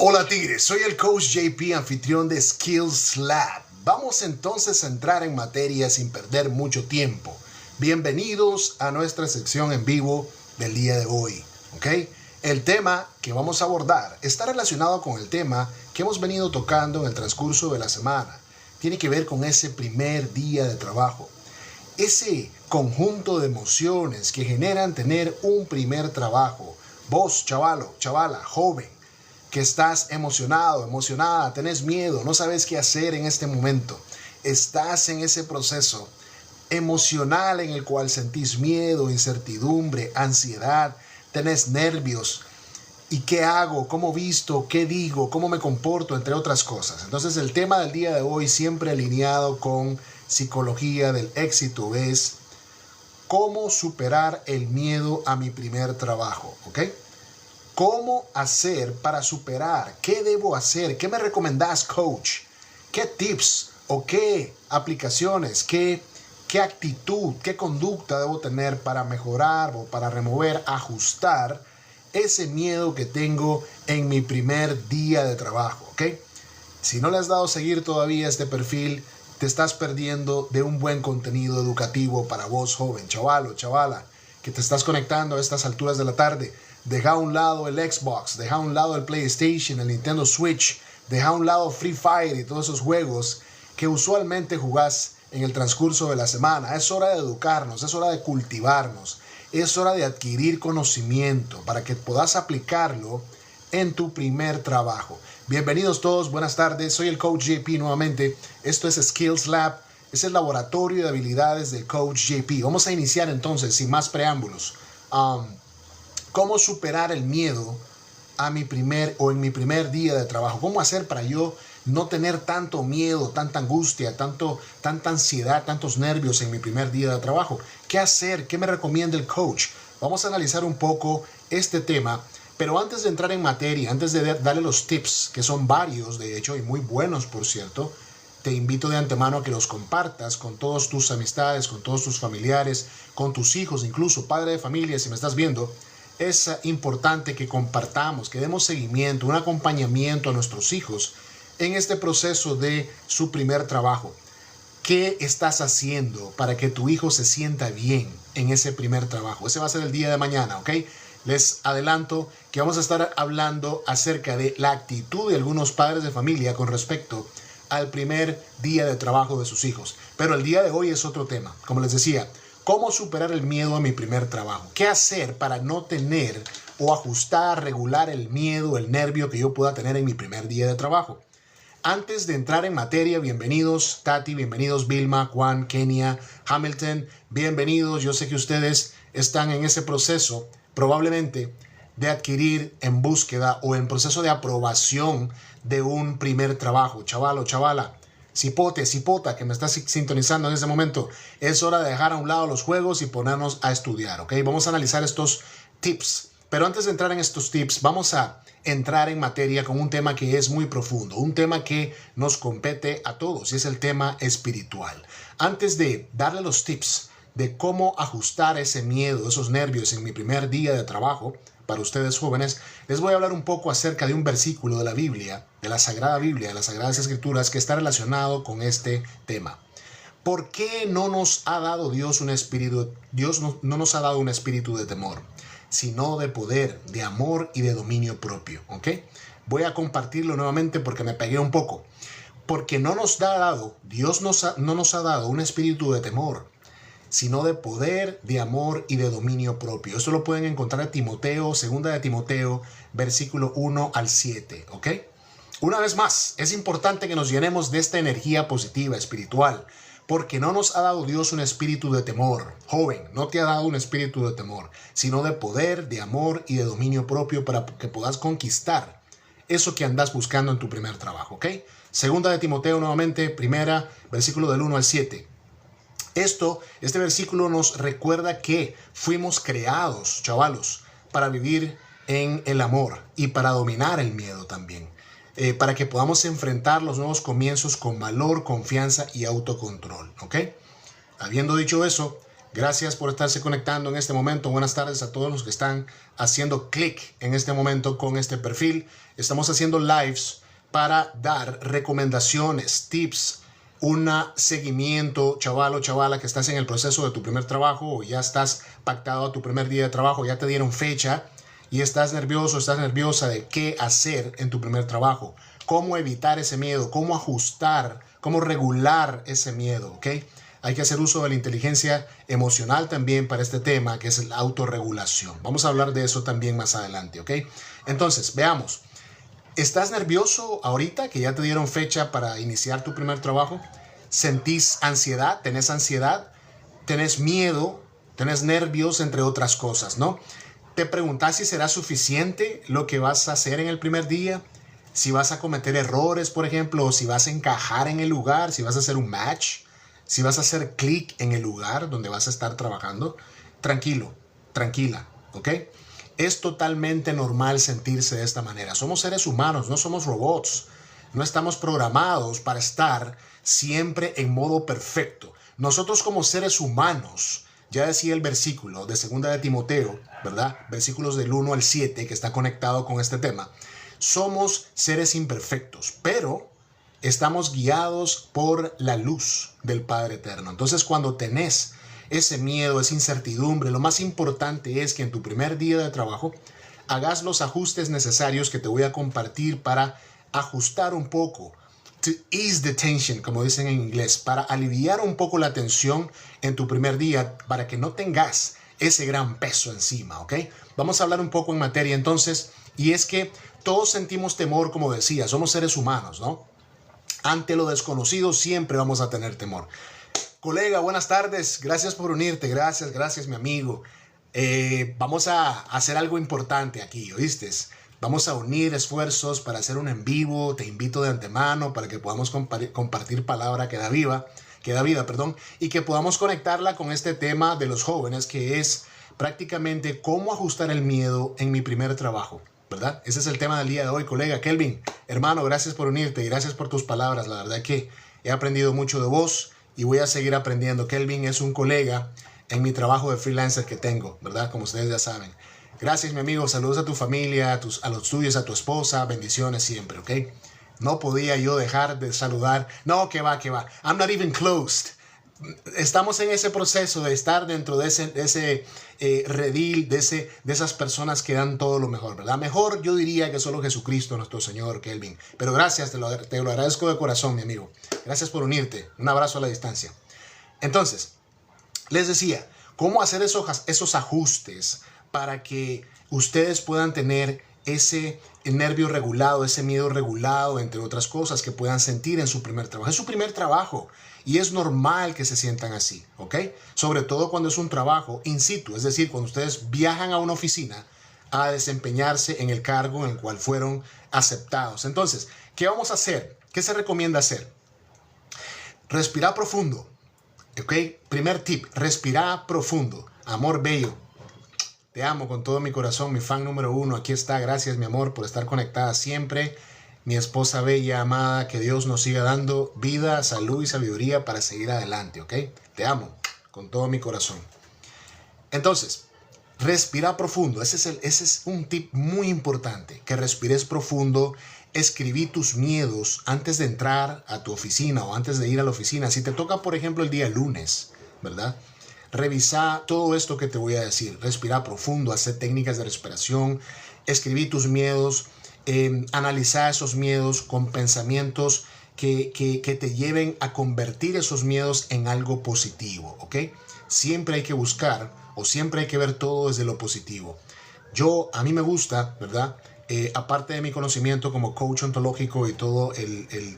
Hola Tigres, soy el Coach JP, anfitrión de Skills Lab. Vamos entonces a entrar en materia sin perder mucho tiempo. Bienvenidos a nuestra sección en vivo del día de hoy, ¿ok? El tema que vamos a abordar está relacionado con el tema que hemos venido tocando en el transcurso de la semana. Tiene que ver con ese primer día de trabajo. Ese conjunto de emociones que generan tener un primer trabajo. Vos, chavalo, chavala, joven, que estás emocionado, emocionada, tenés miedo, no sabes qué hacer en este momento. Estás en ese proceso emocional en el cual sentís miedo, incertidumbre, ansiedad, tenés nervios. ¿Y qué hago? ¿Cómo visto? ¿Qué digo? ¿Cómo me comporto? Entre otras cosas. Entonces el tema del día de hoy, siempre alineado con psicología del éxito, es cómo superar el miedo a mi primer trabajo, ¿ok? ¿Cómo hacer para superar? ¿Qué debo hacer? ¿Qué me recomendás, coach? ¿Qué tips o qué aplicaciones, qué actitud, qué conducta debo tener para mejorar o para remover, ajustar ese miedo que tengo en mi primer día de trabajo? ¿Ok? Si no le has dado a seguir todavía este perfil, te estás perdiendo de un buen contenido educativo para vos, joven, chavalo, chavala, que te estás conectando a estas alturas de la tarde. Deja a un lado el Xbox, deja a un lado el PlayStation, el Nintendo Switch, deja a un lado Free Fire y todos esos juegos que usualmente jugás en el transcurso de la semana. Es hora de educarnos, es hora de cultivarnos, es hora de adquirir conocimiento para que puedas aplicarlo en tu primer trabajo. Bienvenidos todos, buenas tardes, soy el Coach JP nuevamente. Esto es Skills Lab, es el laboratorio de habilidades del Coach JP. Vamos a iniciar entonces, sin más preámbulos. ¿Cómo superar el miedo en mi primer día de trabajo? ¿Cómo hacer para yo no tener tanto miedo, tanta angustia, tanta ansiedad, tantos nervios en mi primer día de trabajo? ¿Qué hacer? ¿Qué me recomienda el coach? Vamos a analizar un poco este tema, pero antes de entrar en materia, antes de darle los tips, que son varios de hecho y muy buenos por cierto, te invito de antemano a que los compartas con todas tus amistades, con todos tus familiares, con tus hijos, incluso padre de familia, si me estás viendo. Es importante que compartamos, que demos seguimiento, un acompañamiento a nuestros hijos en este proceso de su primer trabajo. ¿Qué estás haciendo para que tu hijo se sienta bien en ese primer trabajo? Ese va a ser el día de mañana, ¿ok? Les adelanto que vamos a estar hablando acerca de la actitud de algunos padres de familia con respecto al primer día de trabajo de sus hijos. Pero el día de hoy es otro tema. Como les decía, ¿cómo superar el miedo a mi primer trabajo? ¿Qué hacer para no tener o ajustar, regular el miedo, el nervio que yo pueda tener en mi primer día de trabajo? Antes de entrar en materia, bienvenidos Tati, bienvenidos Vilma, Juan, Kenia, Hamilton, bienvenidos. Yo sé que ustedes están en ese proceso probablemente de adquirir en búsqueda o en proceso de aprobación de un primer trabajo. Chavalo, chavala, cipote, cipota que me estás sintonizando en ese momento, es hora de dejar a un lado los juegos y ponernos a estudiar, ¿ok? Vamos a analizar estos tips, pero antes de entrar en estos tips, vamos a entrar en materia con un tema que es muy profundo, un tema que nos compete a todos y es el tema espiritual. Antes de darle los tips de cómo ajustar ese miedo, esos nervios en mi primer día de trabajo, para ustedes jóvenes, les voy a hablar un poco acerca de un versículo de la Biblia, de la Sagrada Biblia, de las Sagradas Escrituras, que está relacionado con este tema. ¿Por qué no nos ha dado Dios un espíritu? Dios no nos ha dado un espíritu de temor, sino de poder, de amor y de dominio propio, ¿ok? Voy a compartirlo nuevamente porque me pegué un poco. Porque no nos ha dado, Dios no nos ha dado un espíritu de temor, sino de poder, de amor y de dominio propio. Eso lo pueden encontrar en Timoteo, 2 de Timoteo, versículo 1 al 7, ¿ok? Una vez más, es importante que nos llenemos de esta energía positiva, espiritual, porque no nos ha dado Dios un espíritu de temor. Joven, no te ha dado un espíritu de temor, sino de poder, de amor y de dominio propio para que puedas conquistar eso que andas buscando en tu primer trabajo, ¿ok? 2 de Timoteo nuevamente, primera, versículo del 1 al 7. Este versículo nos recuerda que fuimos creados, chavalos, para vivir en el amor y para dominar el miedo también. Para que podamos enfrentar los nuevos comienzos con valor, confianza y autocontrol, ¿ok? Habiendo dicho eso, Gracias por estarse conectando en este momento. Buenas tardes a todos los que están haciendo clic en este momento con este perfil. Estamos haciendo lives para dar recomendaciones, tips, un seguimiento, chaval o chavala que estás en el proceso de tu primer trabajo o ya estás pactado a tu primer día de trabajo, ya te dieron fecha y estás nervioso, estás nerviosa de qué hacer en tu primer trabajo, cómo evitar ese miedo, cómo ajustar, cómo regular ese miedo, ¿ok? Hay que hacer uso de la inteligencia emocional también para este tema, que es la autorregulación. Vamos a hablar de eso también más adelante, ¿ok? Entonces, veamos. ¿Estás nervioso ahorita que ya te dieron fecha para iniciar tu primer trabajo? ¿Sentís ansiedad? ¿Tenés miedo? ¿Tenés nervios? Entre otras cosas, ¿no? ¿Te preguntás si será suficiente lo que vas a hacer en el primer día? Si vas a cometer errores, por ejemplo, o si vas a encajar en el lugar, si vas a hacer un match, si vas a hacer clic en el lugar donde vas a estar trabajando. Tranquilo, tranquila, ¿ok? Es totalmente normal sentirse de esta manera. Somos seres humanos, no somos robots. No estamos programados para estar siempre en modo perfecto. Nosotros como seres humanos, ya decía el versículo de 2 de Timoteo, ¿verdad? Versículos del 1 al 7 que está conectado con este tema. Somos seres imperfectos, pero estamos guiados por la luz del Padre Eterno. Entonces, cuando tenés ese miedo, esa incertidumbre, lo más importante es que en tu primer día de trabajo hagas los ajustes necesarios que te voy a compartir para ajustar un poco, to ease the tension, como dicen en inglés, para aliviar un poco la tensión en tu primer día, para que no tengas ese gran peso encima, ¿ok? Vamos a hablar un poco en materia entonces, y es que todos sentimos temor, como decía, somos seres humanos, ¿no? Ante lo desconocido siempre vamos a tener temor. Colega, buenas tardes. Gracias por unirte. Gracias, mi amigo. Vamos a hacer algo importante aquí, ¿oíste? Vamos a unir esfuerzos para hacer un en vivo. Te invito de antemano para que podamos compartir palabra que da vida, y que podamos conectarla con este tema de los jóvenes, que es prácticamente cómo ajustar el miedo en mi primer trabajo, ¿verdad? Ese es el tema del día de hoy, colega. Kelvin, hermano, gracias por unirte y gracias por tus palabras. La verdad que he aprendido mucho de vos y voy a seguir aprendiendo. Kelvin es un colega en mi trabajo de freelancer que tengo, ¿verdad? Como ustedes ya saben. Gracias, mi amigo. Saludos a tu familia, a los tuyos, a tu esposa. Bendiciones siempre, ¿ok? No podía yo dejar de saludar. No, que va. I'm not even closed. Estamos en ese proceso de estar dentro de ese redil, de esas personas que dan todo lo mejor, ¿verdad? Mejor yo diría que solo Jesucristo, nuestro Señor, Kelvin. Pero gracias, te lo agradezco de corazón, mi amigo. Gracias por unirte. Un abrazo a la distancia. Entonces, les decía, ¿cómo hacer esos ajustes para que ustedes puedan tener ese nervio regulado, ese miedo regulado, entre otras cosas que puedan sentir en su primer trabajo? Es su primer trabajo. Y es normal que se sientan así, ¿ok? Sobre todo cuando es un trabajo in situ, es decir, cuando ustedes viajan a una oficina a desempeñarse en el cargo en el cual fueron aceptados. Entonces, ¿qué vamos a hacer? ¿Qué se recomienda hacer? Respirar profundo, ¿ok? Primer tip, respirar profundo. Amor bello, te amo con todo mi corazón, mi fan número 1. Aquí está, gracias mi amor por estar conectada siempre. Mi esposa bella, amada, que Dios nos siga dando vida, salud y sabiduría para seguir adelante, ¿ok? Te amo con todo mi corazón. Entonces, respira profundo. Ese es un tip muy importante, que respires profundo. Escribí tus miedos antes de entrar a tu oficina o antes de ir a la oficina. Si te toca, por ejemplo, el día lunes, ¿verdad? Revisa todo esto que te voy a decir. Respira profundo, hacer técnicas de respiración. Escribí tus miedos. Analizar esos miedos con pensamientos que te lleven a convertir esos miedos en algo positivo, ¿ok? Siempre hay que buscar o siempre hay que ver todo desde lo positivo. A mí me gusta, ¿verdad? Aparte de mi conocimiento como coach ontológico y todo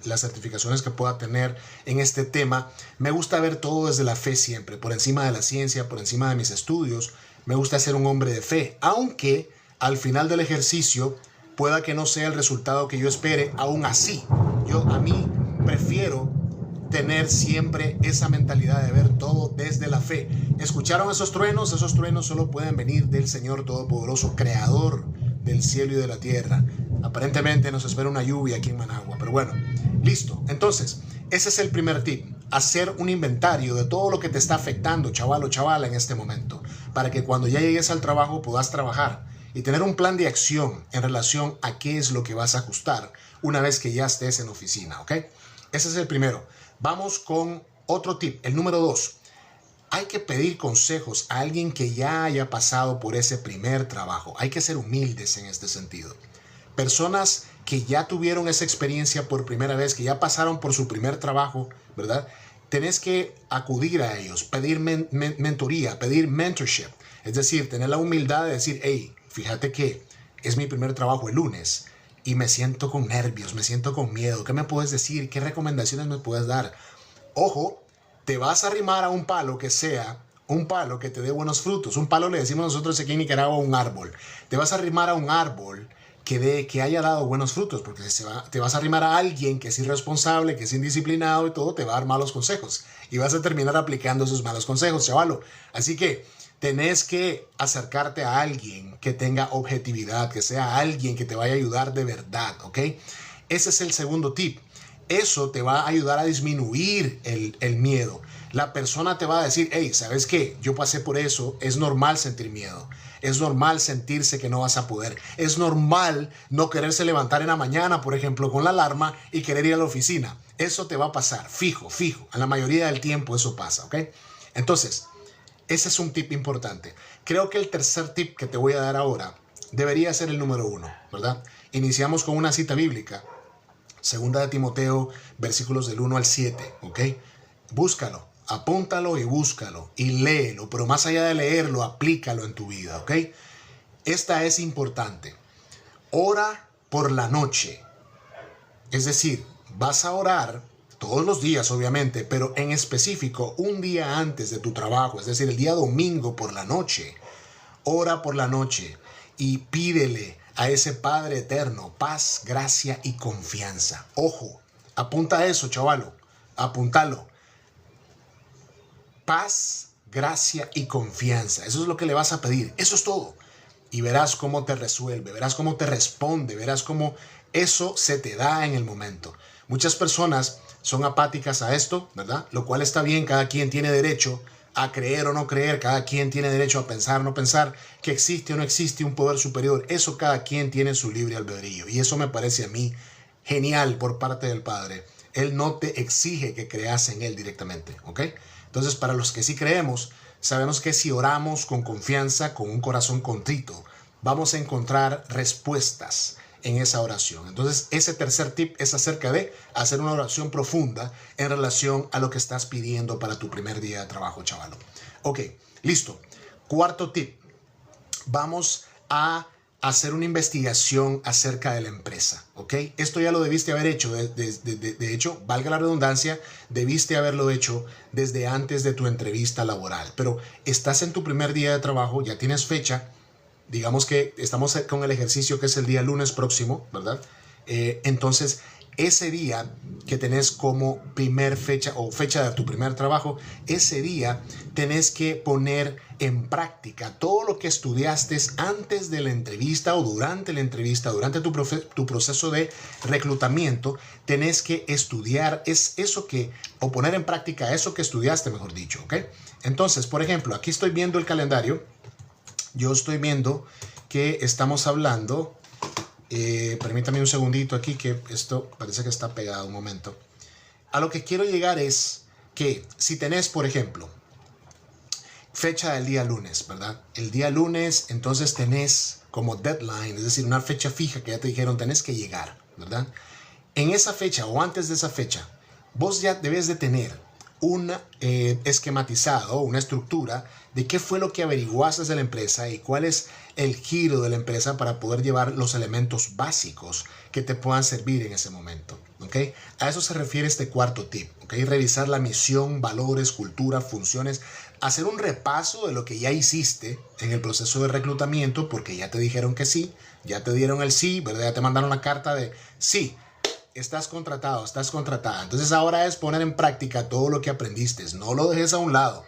las certificaciones que pueda tener en este tema, me gusta ver todo desde la fe siempre, por encima de la ciencia, por encima de mis estudios. Me gusta ser un hombre de fe, aunque al final del ejercicio pueda que no sea el resultado que yo espere. Aún así, a mí prefiero tener siempre esa mentalidad de ver todo desde la fe. ¿Escucharon esos truenos? Esos truenos solo pueden venir del Señor Todopoderoso, creador del cielo y de la tierra. Aparentemente nos espera una lluvia aquí en Managua, pero bueno, listo. Entonces, ese es el primer tip. hacer un inventario de todo lo que te está afectando, chaval o chavala, en este momento, para que cuando ya llegues al trabajo puedas trabajar y tener un plan de acción en relación a qué es lo que vas a ajustar una vez que ya estés en oficina, ¿ok? Ese es el primero. Vamos con otro tip, el número 2. Hay que pedir consejos a alguien que ya haya pasado por ese primer trabajo. Hay que ser humildes en este sentido. Personas que ya tuvieron esa experiencia por primera vez, que ya pasaron por su primer trabajo, ¿verdad? Tenés que acudir a ellos, pedir mentoría, pedir mentorship. Es decir, tener la humildad de decir, hey, fíjate que es mi primer trabajo el lunes y me siento con nervios, me siento con miedo. ¿Qué me puedes decir? ¿Qué recomendaciones me puedes dar? Ojo, te vas a arrimar a un palo que sea un palo que te dé buenos frutos. Un palo le decimos nosotros aquí en Nicaragua un árbol. Te vas a arrimar a un árbol que haya dado buenos frutos, porque te vas a arrimar a alguien que es irresponsable, que es indisciplinado y todo, te va a dar malos consejos. Y vas a terminar aplicando esos malos consejos, chavalo. Así que tenés que acercarte a alguien que tenga objetividad, que sea alguien que te vaya a ayudar de verdad, ¿ok? Ese es el segundo tip. Eso te va a ayudar a disminuir el miedo. La persona te va a decir, hey, ¿sabes qué? Yo pasé por eso, es normal sentir miedo. Es normal sentirse que no vas a poder. Es normal no quererse levantar en la mañana, por ejemplo, con la alarma y querer ir a la oficina. Eso te va a pasar, fijo. En la mayoría del tiempo eso pasa, ¿ok? Entonces, ese es un tip importante. Creo que el tercer tip que te voy a dar ahora debería ser el número 1, ¿verdad? Iniciamos con una cita bíblica. Segunda de Timoteo, versículos del 1 al 7, ¿ok? Búscalo, apúntalo y búscalo y léelo, pero más allá de leerlo, aplícalo en tu vida, ¿ok? Esta es importante. Ora por la noche. Es decir, vas a orar todos los días, obviamente, pero en específico un día antes de tu trabajo, es decir, el día domingo por la noche. Ora por la noche y pídele a ese Padre eterno paz, gracia y confianza. Ojo, apunta eso, chavalo, apúntalo. Paz, gracia y confianza. Eso es lo que le vas a pedir. Eso es todo. Y verás cómo te resuelve, verás cómo te responde, verás cómo eso se te da en el momento. Muchas personas son apáticas a esto, ¿verdad? Lo cual está bien, cada quien tiene derecho a creer o no creer, cada quien tiene derecho a pensar o no pensar, que existe o no existe un poder superior. Eso cada quien tiene su libre albedrío. Y eso me parece a mí genial por parte del Padre. Él no te exige que creas en Él directamente, ¿ok? Entonces, para los que sí creemos, sabemos que si oramos con confianza, con un corazón contrito, vamos a encontrar respuestas en esa oración. Entonces, ese tercer tip es acerca de hacer una oración profunda en relación a lo que estás pidiendo para tu primer día de trabajo, chavalo. Ok, listo. Cuarto tip. Vamos a hacer una investigación acerca de la empresa, ¿ok? Esto ya lo debiste haber hecho, de hecho, valga la redundancia, debiste haberlo hecho desde antes de tu entrevista laboral, pero estás en tu primer día de trabajo, ya tienes fecha, digamos que estamos con el ejercicio que es el día lunes próximo, ¿verdad? Entonces, ese día que tenés como primer fecha o fecha de tu primer trabajo, ese día tenés que poner en práctica todo lo que estudiaste antes de la entrevista o durante la entrevista, durante tu proceso de reclutamiento. Tenés que estudiar o poner en práctica eso que estudiaste, mejor dicho, ¿ok? Entonces, por ejemplo, aquí estoy viendo el calendario. Yo estoy viendo que estamos hablando, permítame un segundito aquí que esto parece que está pegado un momento. A lo que quiero llegar es que si tenés, por ejemplo, fecha del día lunes, ¿verdad? El día lunes, entonces tenés como deadline, es decir, una fecha fija que ya te dijeron tenés que llegar, ¿verdad? En esa fecha o antes de esa fecha, vos ya debes de tener un esquematizado, una estructura de qué fue lo que averiguaste de la empresa y cuál es el giro de la empresa para poder llevar los elementos básicos que te puedan servir en ese momento, ¿ok? A eso se refiere este cuarto tip, ¿ok? Revisar la misión, valores, cultura, funciones, hacer un repaso de lo que ya hiciste en el proceso de reclutamiento porque ya te dijeron que sí, ya te dieron el sí, ¿verdad? Ya te mandaron la carta de sí. Estás contratado, estás contratada. Entonces ahora es poner en práctica todo lo que aprendiste. No lo dejes a un lado.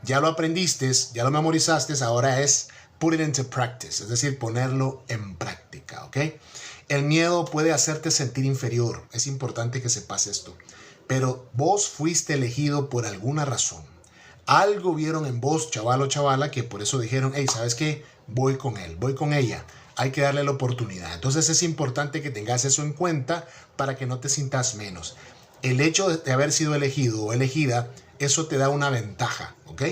Ya lo aprendiste, ya lo memorizaste, ahora es put it into practice, es decir, ponerlo en práctica, ¿ok? El miedo puede hacerte sentir inferior. Es importante que sepas esto. pero vos fuiste elegido por alguna razón. Algo vieron en vos, chaval o chavala, que por eso dijeron, hey, ¿sabes qué? Voy con él, voy con ella. Hay que darle la oportunidad. Entonces es importante que tengas eso en cuenta para que no te sientas menos. El hecho de haber sido elegido o elegida, eso te da una ventaja, ¿ok?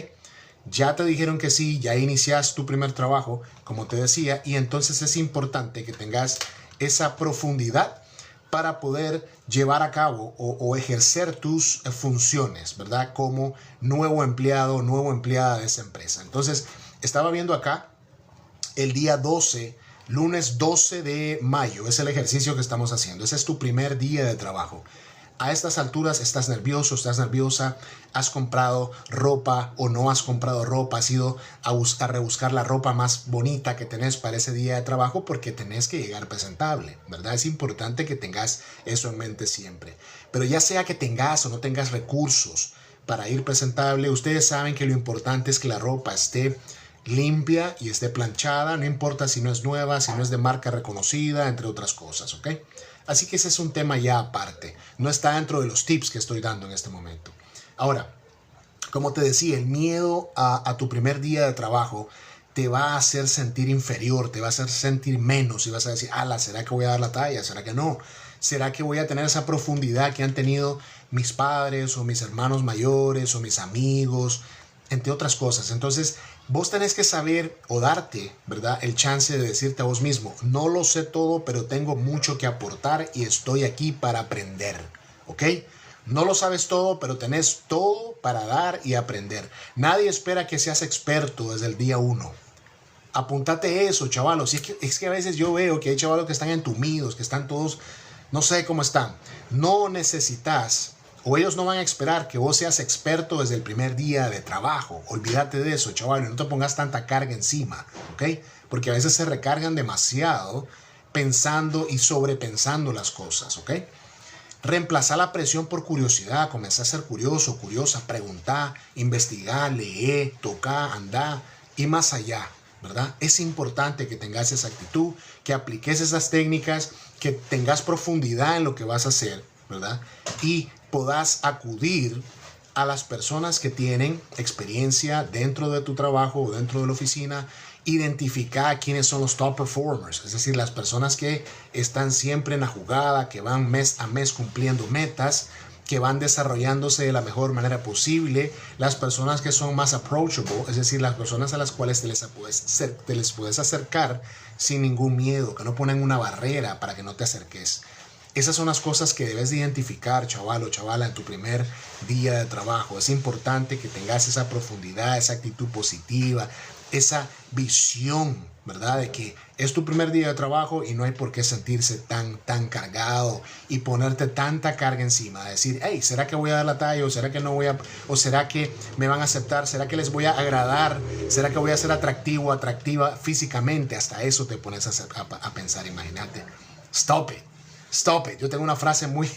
Ya te dijeron que sí, ya inicias tu primer trabajo, como te decía, y entonces es importante que tengas esa profundidad para poder llevar a cabo o ejercer tus funciones, ¿verdad? Como nuevo empleado, nueva empleada de esa empresa. Entonces, estaba viendo acá el día 12, lunes 12 de mayo, es el ejercicio que estamos haciendo. Ese es tu primer día de trabajo. A estas alturas estás nervioso, estás nerviosa, has comprado ropa o no has comprado ropa, has ido a rebuscar la ropa más bonita que tenés para ese día de trabajo porque tenés que llegar presentable, ¿verdad? Es importante que tengas eso en mente siempre. Pero ya sea que tengas o no tengas recursos para ir presentable, ustedes saben que lo importante es que la ropa esté limpia y esté planchada, no importa si no es nueva, si no es de marca reconocida, entre otras cosas, ¿ok? Así que ese es un tema ya aparte, no está dentro de los tips que estoy dando en este momento. Ahora, como te decía, el miedo a tu primer día de trabajo te va a hacer sentir inferior, te va a hacer sentir menos y vas a decir, ala, ¿será que voy a dar la talla? ¿Será que no? ¿Será que voy a tener esa profundidad que han tenido mis padres o mis hermanos mayores o mis amigos? Entre otras cosas. Entonces, vos tenés que saber o darte, ¿verdad?, el chance de decirte a vos mismo, no lo sé todo, pero tengo mucho que aportar y estoy aquí para aprender, ¿ok? No lo sabes todo, pero tenés todo para dar y aprender. Nadie espera que seas experto desde el día 1. Apúntate eso, chavalos. Es que a veces yo veo que hay chavalos que están entumidos, que están todos, no sé cómo están. No necesitas, o ellos no van a esperar que vos seas experto desde el primer día de trabajo. Olvídate de eso, chaval. No te pongas tanta carga encima, ¿ok? Porque a veces se recargan demasiado pensando y sobrepensando las cosas, ¿ok? Reemplazar la presión por curiosidad. Comenzá a ser curioso, curiosa. Preguntá, investigar, leer, tocar, andar y más allá, ¿verdad? Es importante que tengas esa actitud, que apliques esas técnicas, que tengas profundidad en lo que vas a hacer, ¿verdad? Y podás acudir a las personas que tienen experiencia dentro de tu trabajo o dentro de la oficina, identificar quiénes son los top performers, es decir, las personas que están siempre en la jugada, que van mes a mes cumpliendo metas, que van desarrollándose de la mejor manera posible, las personas que son más approachable, es decir, las personas a las cuales te les puedes acercar sin ningún miedo, que no ponen una barrera para que no te acerques. Esas son las cosas que debes de identificar, chaval o chavala, en tu primer día de trabajo. Es importante que tengas esa profundidad, esa actitud positiva, esa visión, ¿verdad? De que es tu primer día de trabajo y no hay por qué sentirse tan cargado y ponerte tanta carga encima. Decir, hey, ¿será que voy a dar la talla? ¿O será que no voy a? ¿O será que me van a aceptar? ¿Será que les voy a agradar? ¿Será que voy a ser atractivo, atractiva físicamente? Hasta eso te pones a pensar, imagínate. Stop it. Stop it. Yo tengo una frase muy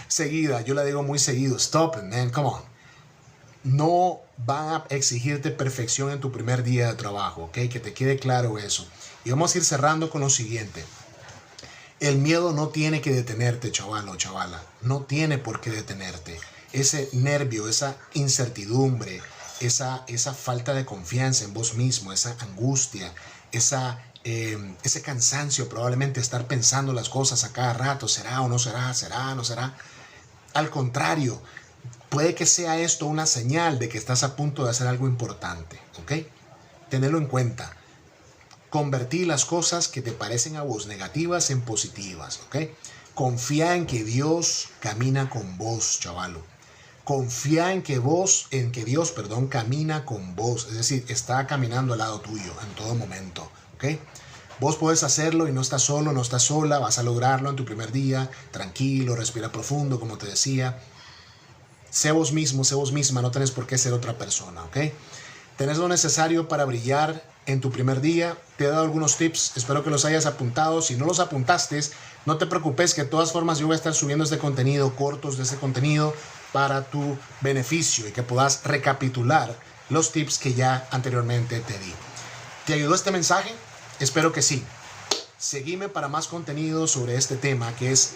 seguida. Yo la digo muy seguido. Stop it, man. Come on. No van a exigirte perfección en tu primer día de trabajo, ¿ok? Que te quede claro eso. Y vamos a ir cerrando con lo siguiente. El miedo no tiene que detenerte, chaval o chavala. No tiene por qué detenerte. Ese nervio, esa incertidumbre, esa falta de confianza en vos mismo, esa angustia, ese cansancio, probablemente estar pensando las cosas a cada rato, ¿será o no será? ¿Será o no será? Al contrario, puede que sea esto una señal de que estás a punto de hacer algo importante, ¿ok? Tenedlo en cuenta. Convertí las cosas que te parecen a vos negativas en positivas, ¿ok? Confía en que Dios camina con vos, chavalo. Confía en que Dios, camina con vos. Es decir, está caminando al lado tuyo en todo momento, ¿ok? Vos podés hacerlo y no estás solo, no estás sola. Vas a lograrlo en tu primer día. Tranquilo, respira profundo, como te decía. Sé vos mismo, sé vos misma. No tenés por qué ser otra persona, ¿ok? Tenés lo necesario para brillar en tu primer día. Te he dado algunos tips. Espero que los hayas apuntado. Si no los apuntaste, no te preocupes, que de todas formas yo voy a estar subiendo este contenido, cortos de este contenido, para tu beneficio y que puedas recapitular los tips que ya anteriormente te di. ¿Te ayudó este mensaje? Espero que sí. Seguime para más contenido sobre este tema que es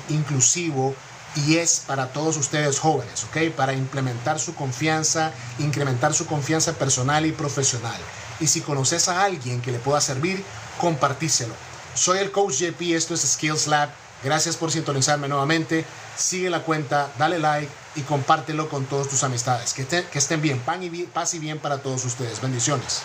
inclusivo y es para todos ustedes jóvenes, ¿ok? Para implementar su confianza, incrementar su confianza personal y profesional. Y si conoces a alguien que le pueda servir, compartíselo. Soy el Coach JP, esto es Skills Lab. Gracias por sintonizarme nuevamente. Sigue la cuenta, dale like y compártelo con todos tus amistades. Que estén bien, paz y bien para todos ustedes. Bendiciones.